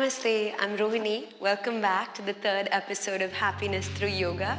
Namaste, I'm Rohini. Welcome back to the third episode of Happiness Through Yoga.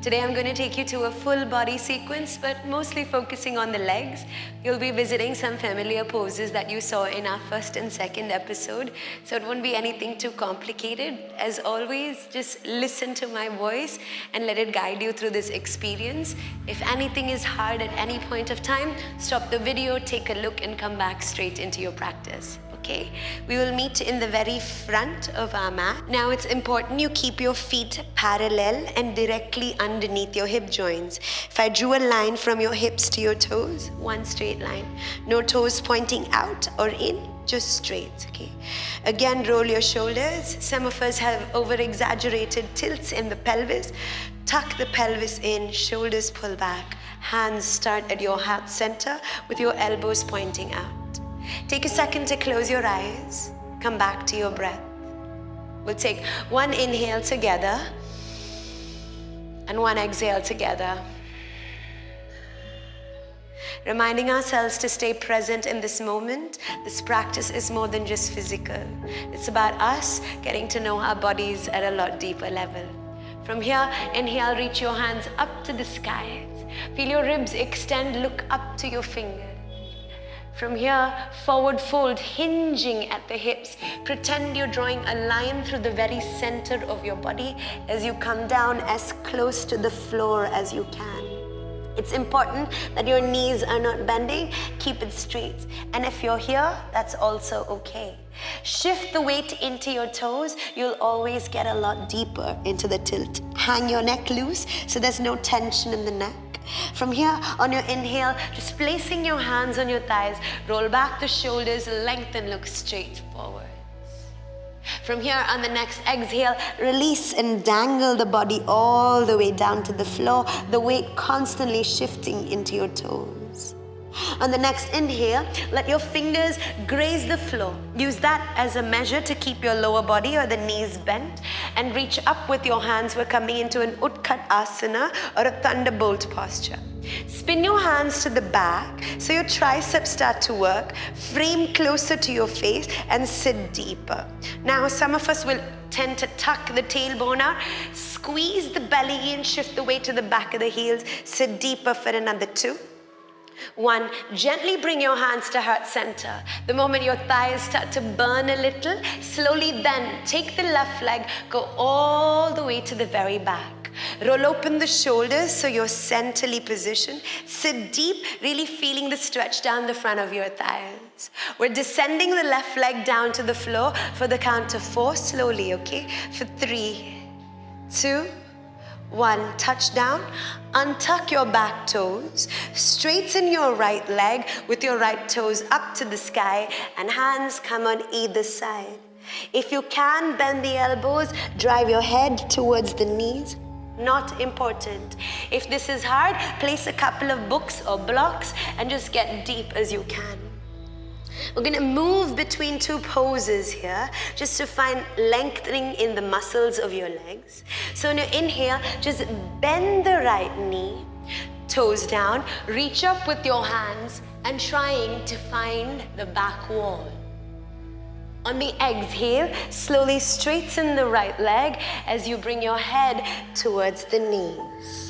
Today I'm going to take you to a full body sequence, but mostly focusing on the legs. You'll be visiting some familiar poses that you saw in our first and second episode, so it won't be anything too complicated. As always, just listen to my voice and let it guide you through this experience. If anything is hard at any point of time, stop the video, take a look, and come back straight into your practice. Okay, we will meet in the very front of our mat. Now it's important you keep your feet parallel and directly underneath your hip joints. If I drew a line from your hips to your toes, one straight line. No toes pointing out or in, just straight, okay? Again, roll your shoulders. Some of us have over-exaggerated tilts in the pelvis. Tuck the pelvis in, shoulders pull back. Hands start at your heart center with your elbows pointing out. Take a second to close your eyes. Come back to your breath. We'll take one inhale together and one exhale together. Reminding ourselves to stay present in this moment. This practice is more than just physical. It's about us getting to know our bodies at a lot deeper level. From here, inhale, reach your hands up to the skies. Feel your ribs extend, look up to your fingers. From here, forward fold, hinging at the hips. Pretend you're drawing a line through the very center of your body as you come down as close to the floor as you can. It's important that your knees are not bending. Keep it straight. And if you're here, that's also okay. Shift the weight into your toes. You'll always get a lot deeper into the tilt. Hang your neck loose so there's no tension in the neck. From here, on your inhale, just placing your hands on your thighs, roll back the shoulders, lengthen, look straight forwards. From here, on the next exhale, release and dangle the body all the way down to the floor, the weight constantly shifting into your toes. On the next inhale, let your fingers graze the floor. Use that as a measure to keep your lower body or the knees bent, and reach up with your hands. We're coming into an Utkatasana or a Thunderbolt posture. Spin your hands to the back so your triceps start to work. Frame closer to your face and sit deeper. Now, some of us will tend to tuck the tailbone out. Squeeze the belly in, shift the weight to the back of the heels. Sit deeper for another 2. 1, gently bring your hands to heart center. The moment your thighs start to burn a little, slowly then take the left leg, go all the way to the very back. Roll open the shoulders so you're centrally positioned. Sit deep, really feeling the stretch down the front of your thighs. We're descending the left leg down to the floor for the count of 4, slowly, okay? For 3, 2, 1, touch down, untuck your back toes, straighten your right leg with your right toes up to the sky, and hands come on either side. If you can, bend the elbows, drive your head towards the knees. Not important. If this is hard, place a couple of books or blocks and just get deep as you can. We're going to move between 2 poses here just to find lengthening in the muscles of your legs. So on your inhale, just bend the right knee, toes down, reach up with your hands and trying to find the back wall. On the exhale, slowly straighten the right leg as you bring your head towards the knees.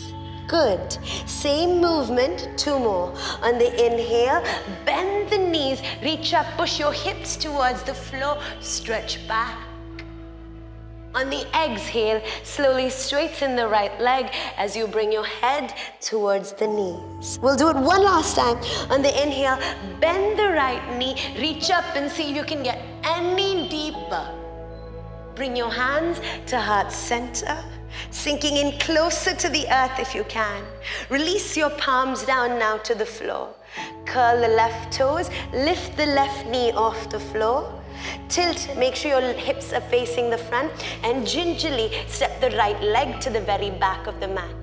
Good. Same movement, 2 more. On the inhale, bend the knees, reach up, push your hips towards the floor, stretch back. On the exhale, slowly straighten the right leg as you bring your head towards the knees. We'll do it one last time. On the inhale, bend the right knee, reach up and see if you can get any deeper. Bring your hands to heart center, sinking in closer to the earth if you can. Release your palms down now to the floor. Curl the left toes, lift the left knee off the floor. Tilt, make sure your hips are facing the front, and gingerly step the right leg to the very back of the mat.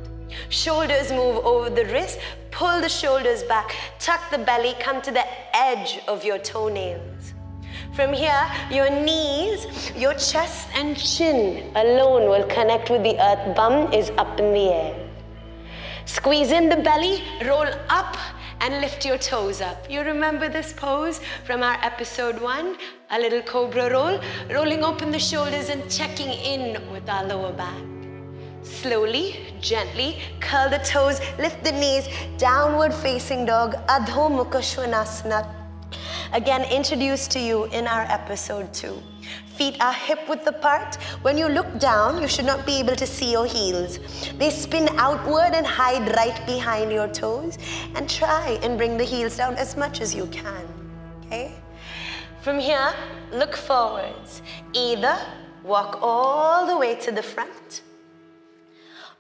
Shoulders move over the wrist, pull the shoulders back, tuck the belly, come to the edge of your toenails. From here, your knees, your chest and chin alone will connect with the earth. Bum is up in the air. Squeeze in the belly, roll up and lift your toes up. You remember this pose from our episode 1, a little cobra roll, rolling open the shoulders and checking in with our lower back. Slowly, gently, curl the toes, lift the knees, downward facing dog, Adho Mukha Svanasana. Again, introduced to you in our episode 2. Feet are hip width apart. When you look down, you should not be able to see your heels. They spin outward and hide right behind your toes. And try and bring the heels down as much as you can, okay? From here, look forwards. Either walk all the way to the front,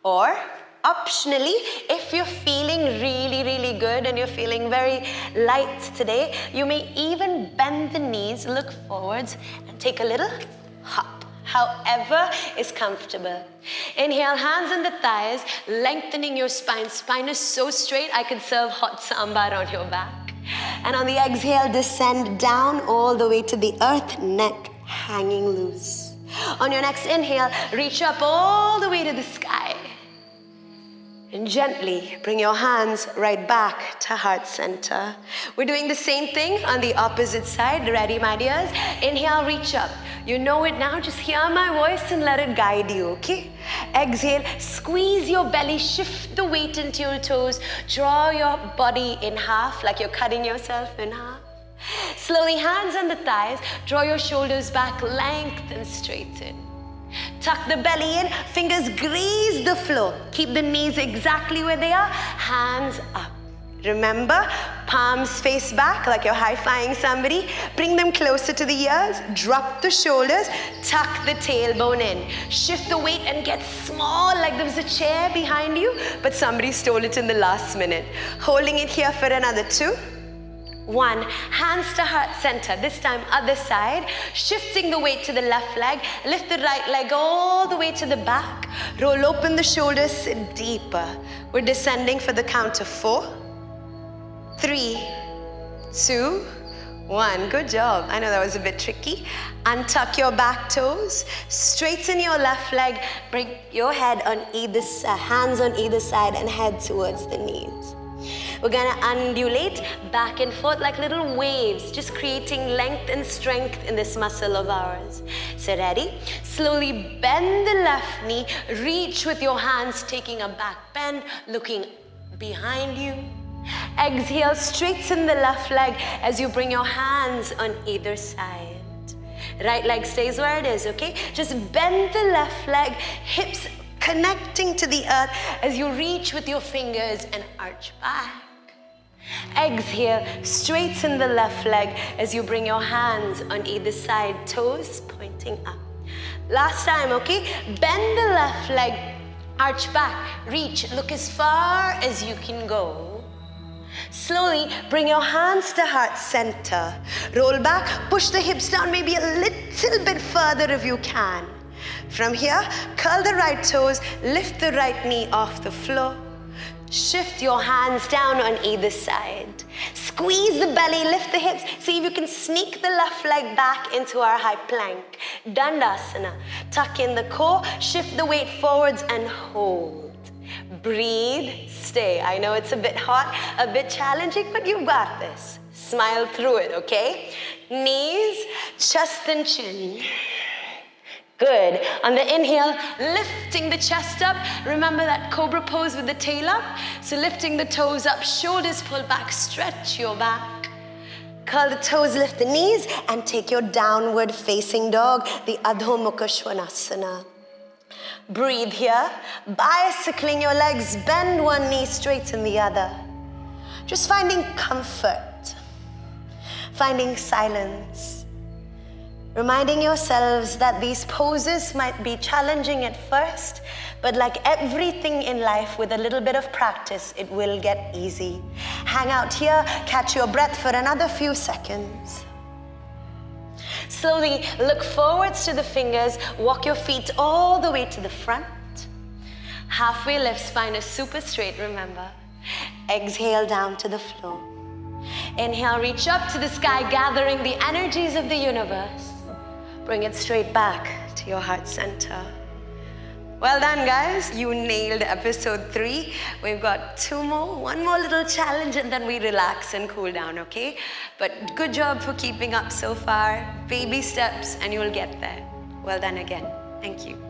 or optionally, if you're feeling really, really good and you're feeling very light today, you may even bend the knees, look forwards, and take a little hop, however is comfortable. Inhale, hands on the thighs, lengthening your spine. Spine is so straight, I could serve hot sambar on your back. And on the exhale, descend down all the way to the earth, neck hanging loose. On your next inhale, reach up all the way to the sky. And gently bring your hands right back to heart center. We're doing the same thing on the opposite side. Ready, my dears? Inhale, reach up. You know it now, just hear my voice and let it guide you, okay? Exhale, squeeze your belly, shift the weight into your toes. Draw your body in half, like you're cutting yourself in half. Slowly, hands on the thighs, draw your shoulders back, lengthen, straighten. Tuck the belly in, fingers graze the floor. Keep the knees exactly where they are, hands up. Remember, palms face back like you're high-fiving somebody. Bring them closer to the ears, drop the shoulders, tuck the tailbone in. Shift the weight and get small like there was a chair behind you, but somebody stole it in the last minute. Holding it here for another 2. 1, hands to heart center, this time other side, shifting the weight to the left leg, lift the right leg all the way to the back, roll open the shoulders, sit deeper. We're descending for the count of 4, 3, 2, 1. Good job. I know that was a bit tricky. Untuck your back toes, straighten your left leg, bring your head on either side, hands on either side and head towards the knees. We're gonna undulate back and forth like little waves, just creating length and strength in this muscle of ours. So ready? Slowly bend the left knee, reach with your hands, taking a back bend, looking behind you. Exhale, straighten the left leg as you bring your hands on either side. Right leg stays where it is, okay? Just bend the left leg, hips connecting to the earth as you reach with your fingers and arch back. Exhale, straighten the left leg as you bring your hands on either side, toes pointing up. Last time, okay? Bend the left leg, arch back, reach, look as far as you can go. Slowly bring your hands to heart center. Roll back, push the hips down maybe a little bit further if you can. From here, curl the right toes, lift the right knee off the floor. Shift your hands down on either side. Squeeze the belly, lift the hips. See if you can sneak the left leg back into our high plank. Dandasana. Tuck in the core, shift the weight forwards and hold. Breathe, stay. I know it's a bit hot, a bit challenging, but you got this. Smile through it, okay? Knees, chest and chin. Good. On the inhale, lifting the chest up. Remember that cobra pose with the tail up? So lifting the toes up, shoulders pull back, stretch your back. Curl the toes, lift the knees, and take your downward facing dog, the Adho Mukha Svanasana. Breathe here, bicycling your legs, bend one knee, straighten the other. Just finding comfort, finding silence. Reminding yourselves that these poses might be challenging at first, but like everything in life, with a little bit of practice, it will get easy. Hang out here, catch your breath for another few seconds. Slowly look forwards to the fingers, walk your feet all the way to the front. Halfway lift, spine is super straight, remember. Exhale down to the floor. Inhale, reach up to the sky, gathering the energies of the universe. Bring it straight back to your heart center. Well done, guys. You nailed episode 3. We've got 2 more, 1 more little challenge, and then we relax and cool down, okay? But good job for keeping up so far. Baby steps, and you'll get there. Well done again. Thank you.